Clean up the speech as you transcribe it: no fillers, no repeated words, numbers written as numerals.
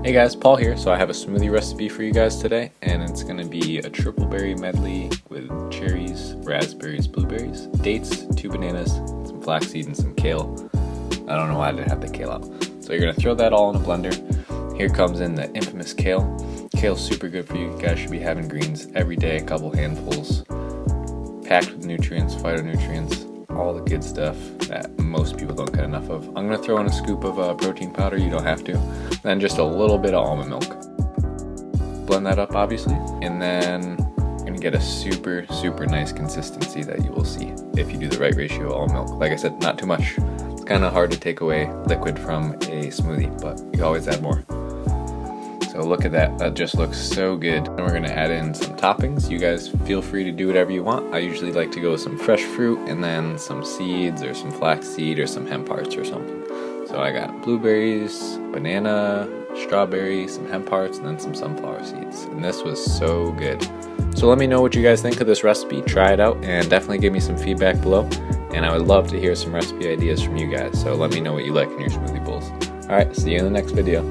Hey guys, Paul here. So I have a smoothie recipe for you guys today, and it's going to be a triple berry medley with cherries, raspberries, blueberries, dates, 2 bananas, some flaxseed, and some kale. I don't know why I didn't have the kale out. So you're going to throw that all in a blender. Here comes in the infamous kale. Kale's super good for you. You guys should be having greens every day, a couple handfuls, packed with nutrients, phytonutrients, all the good stuff that most people don't get enough of. I'm going to throw in a scoop of protein powder, you don't have to. Then just a little bit of almond milk. Blend that up obviously, and then you're going to get a super nice consistency that you will see if you do the right ratio of almond milk. Like I said, not too much. It's kind of hard to take away liquid from a smoothie, but you can always add more. So look at that, that just looks so good. And we're gonna add in some toppings. You guys feel free to do whatever you want. I usually like to go with some fresh fruit and then some seeds or some flaxseed or some hemp hearts or something. So I got blueberries, banana, strawberry, some hemp hearts, and then some sunflower seeds. And this was so good. So let me know what you guys think of this recipe. Try it out and definitely give me some feedback below. And I would love to hear some recipe ideas from you guys. So let me know what you like in your smoothie bowls. Alright, see you in the next video.